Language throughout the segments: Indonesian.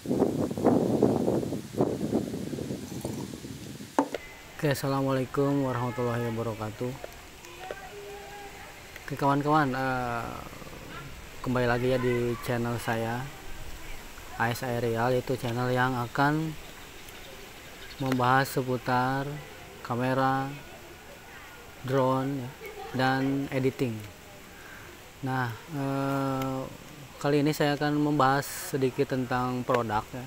Oke, assalamualaikum warahmatullahi wabarakatuh. Oke kawan-kawan, kembali lagi ya di channel saya AS Aerial, yaitu channel yang akan membahas seputar kamera, drone ya, dan editing. Nah, kali ini saya akan membahas sedikit tentang produk ya.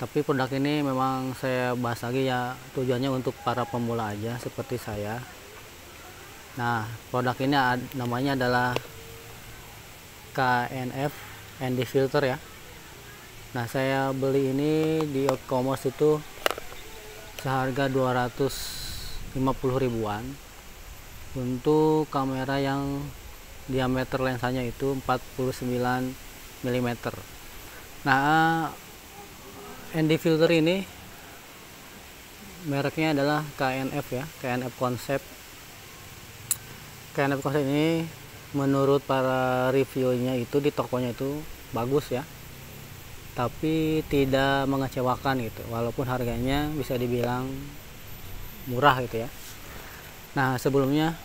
Tapi produk ini memang saya bahas lagi ya, tujuannya untuk para pemula aja seperti saya. Nah, produk ini namanya adalah KNF ND filter ya. Nah, saya beli ini di e-commerce itu seharga 250 ribuan untuk kamera yang diameter lensanya itu 49 mm. Nah, ND filter ini mereknya adalah KNF ya, KNF Concept. KNF Concept ini menurut para reviewnya itu di tokonya itu bagus ya, tapi tidak mengecewakan gitu, walaupun harganya bisa dibilang murah gitu ya. Nah, sebelumnya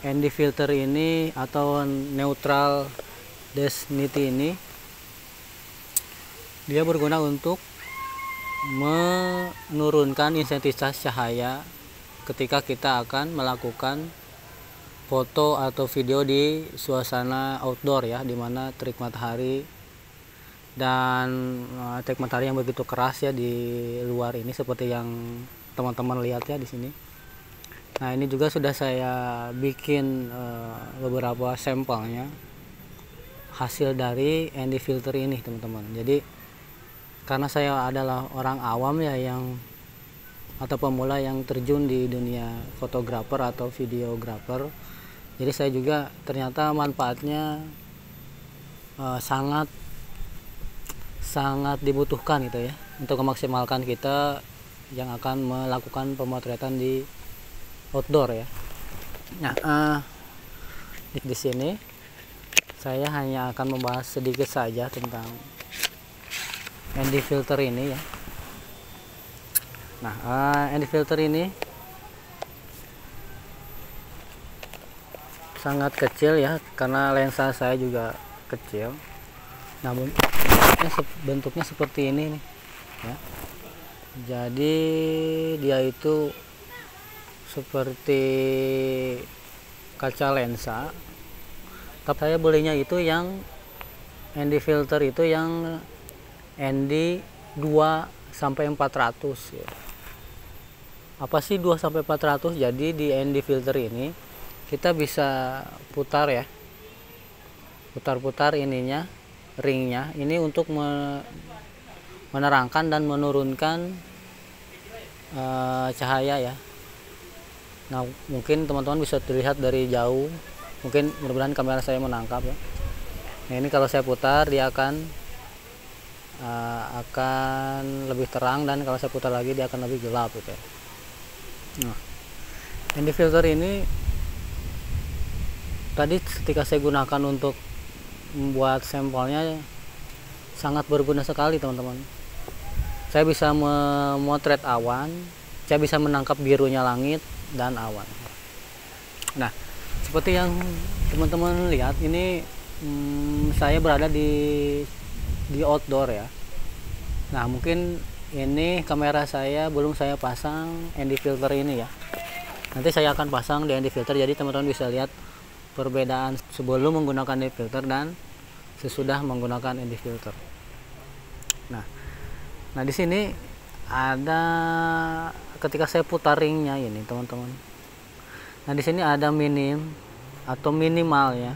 ND filter ini atau neutral density ini dia berguna untuk menurunkan intensitas cahaya ketika kita akan melakukan foto atau video di suasana outdoor ya, dimana terik matahari dan terik matahari yang begitu keras ya di luar ini, seperti yang teman-teman lihat ya di sini. Nah, ini juga sudah saya bikin beberapa sampelnya hasil dari ND filter ini teman-teman. Jadi karena saya adalah orang awam ya, yang atau pemula yang terjun di dunia fotografer atau videografer, jadi saya juga ternyata manfaatnya sangat dibutuhkan gitu ya, untuk memaksimalkan kita yang akan melakukan pemotretan di outdoor ya. Nah, di sini saya hanya akan membahas sedikit saja tentang ND filter ini ya. Nah, ND filter ini sangat kecil ya, karena lensa saya juga kecil. Namun bentuknya seperti ini nih ya. Jadi dia itu seperti kaca lensa, tapi saya belinya itu yang ND filter itu yang ND 2-400 ya. Apa sih 2-400? Jadi di ND filter ini kita bisa putar ya, putar-putar ininya, ringnya ini untuk menerangkan dan menurunkan cahaya ya. Nah, mungkin teman-teman bisa terlihat dari jauh, mungkin mudah-mudahan kamera saya menangkap ya. Nah, ini kalau saya putar dia akan lebih terang, dan kalau saya putar lagi dia akan lebih gelap gitu ya. Nah, ND filter ini tadi ketika saya gunakan untuk membuat sampelnya sangat berguna sekali teman-teman. Saya bisa memotret awan, saya bisa menangkap birunya langit dan awan. Nah, seperti yang teman-teman lihat ini, saya berada di outdoor ya. Nah, mungkin ini kamera saya belum saya pasang ND filter ini ya. Nanti saya akan pasang di ND filter, jadi teman-teman bisa lihat perbedaan sebelum menggunakan ND filter dan sesudah menggunakan ND filter. Nah, di sini ada ketika saya putar ringnya ini teman-teman. Nah, di sini ada minim atau minimal ya.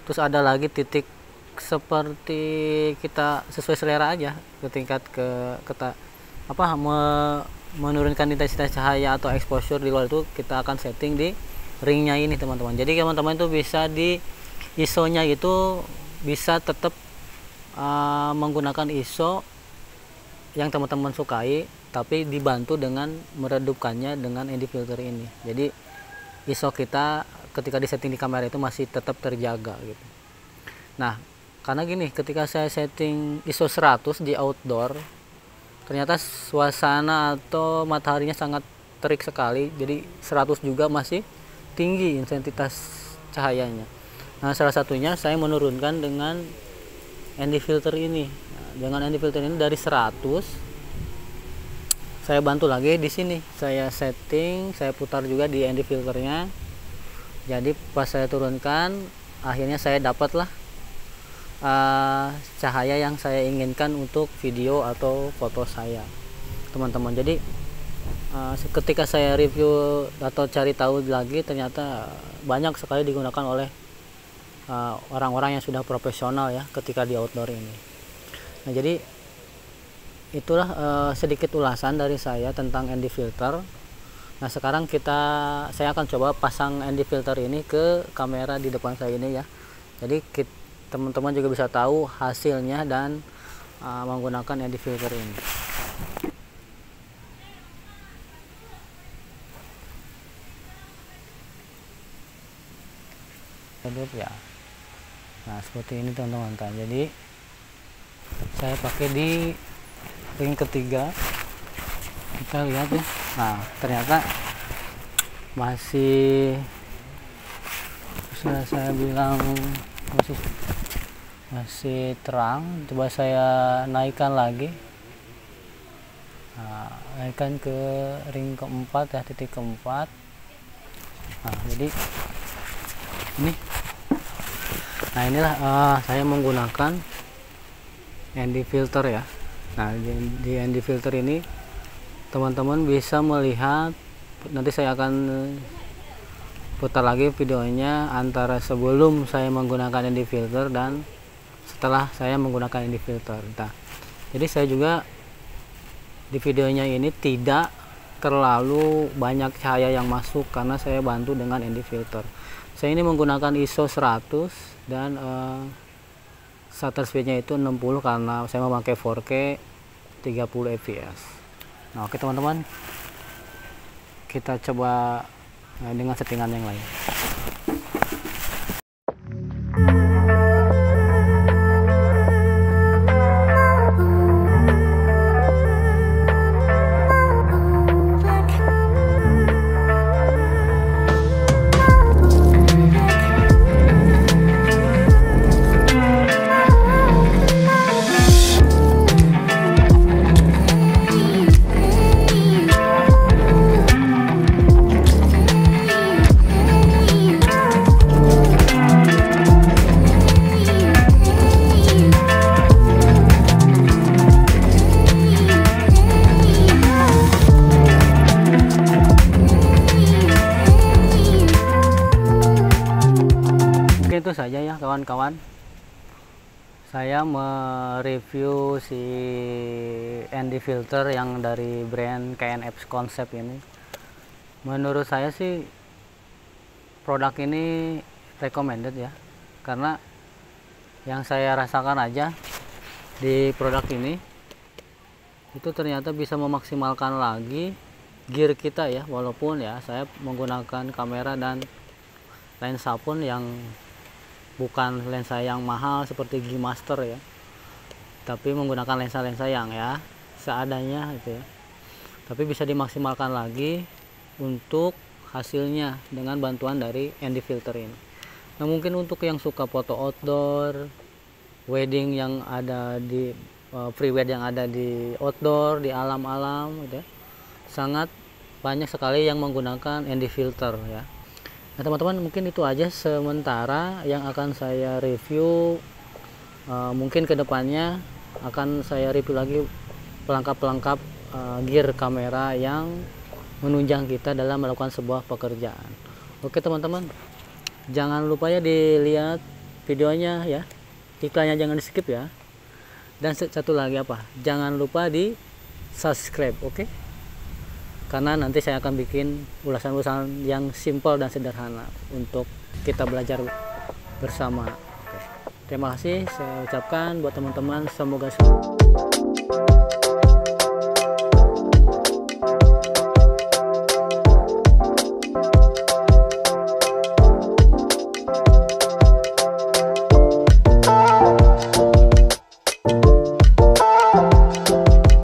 Terus ada lagi titik, seperti kita sesuai selera aja ke tingkat menurunkan intensitas cahaya atau exposure di luar itu kita akan setting di ringnya ini teman-teman. Jadi teman-teman itu bisa di ISO nya itu bisa tetap menggunakan ISO yang teman-teman sukai, tapi dibantu dengan meredupkannya dengan ND filter ini. Jadi ISO kita ketika disetting di kamera itu masih tetap terjaga gitu. Nah, Karena gini, ketika saya setting ISO 100 di outdoor, ternyata suasana atau mataharinya sangat terik sekali, jadi 100 juga masih tinggi intensitas cahayanya. Nah, salah satunya saya menurunkan dengan ND filter ini. Nah, dengan ND filter ini dari 100 saya bantu lagi di sini, saya setting, saya putar juga di ND filternya. Jadi pas saya turunkan, akhirnya saya dapatlah cahaya yang saya inginkan untuk video atau foto saya, teman-teman. Jadi ketika saya review atau cari tahu lagi, ternyata banyak sekali digunakan oleh orang-orang yang sudah profesional ya ketika di outdoor ini. Nah, jadi itulah sedikit ulasan dari saya tentang ND filter. Nah, sekarang saya akan coba pasang ND filter ini ke kamera di depan saya ini ya. Jadi teman-teman juga bisa tahu hasilnya dan menggunakan ND filter ini. Ya. Nah, seperti ini teman-teman. Jadi saya pakai di ring ketiga. Kita lihat ya. Nah, ternyata masih bisa saya bilang masih terang. Coba saya naikkan lagi. Nah, naikkan ke ring keempat ya, titik keempat. Nah, jadi ini. Nah, inilah saya menggunakan ND filter ya. Nah, di ND filter ini teman-teman bisa melihat, nanti saya akan putar lagi videonya antara sebelum saya menggunakan ND filter dan setelah saya menggunakan ND filter. Nah, jadi saya juga di videonya ini tidak terlalu banyak cahaya yang masuk karena saya bantu dengan ND filter. Saya ini menggunakan ISO 100 dan shutter speednya itu 60 karena saya memakai 4K 30 fps. Nah, oke teman-teman, kita coba dengan settingan yang lain. Itu saja ya kawan-kawan, saya mereview si ND filter yang dari brand KNF Concept ini. Menurut saya sih produk ini recommended ya, karena yang saya rasakan aja di produk ini itu ternyata bisa memaksimalkan lagi gear kita ya, walaupun ya saya menggunakan kamera dan lensa pun yang bukan lensa yang mahal seperti G Master ya, tapi menggunakan lensa-lensa yang ya seadanya gitu ya, tapi bisa dimaksimalkan lagi untuk hasilnya dengan bantuan dari ND filter ini. Nah, mungkin untuk yang suka foto outdoor, wedding yang ada di free wed yang ada di outdoor, di alam-alam gitu ya, sangat banyak sekali yang menggunakan ND filter ya. Nah, teman-teman, mungkin itu aja sementara yang akan saya review. Mungkin kedepannya akan saya review lagi pelengkap-pelengkap gear kamera yang menunjang kita dalam melakukan sebuah pekerjaan. Oke teman-teman, jangan lupa ya dilihat videonya ya, iklannya jangan di skip ya. Dan satu lagi jangan lupa di subscribe, oke? Karena nanti saya akan bikin ulasan-ulasan yang simple dan sederhana untuk kita belajar bersama. Terima kasih saya ucapkan buat teman-teman, semoga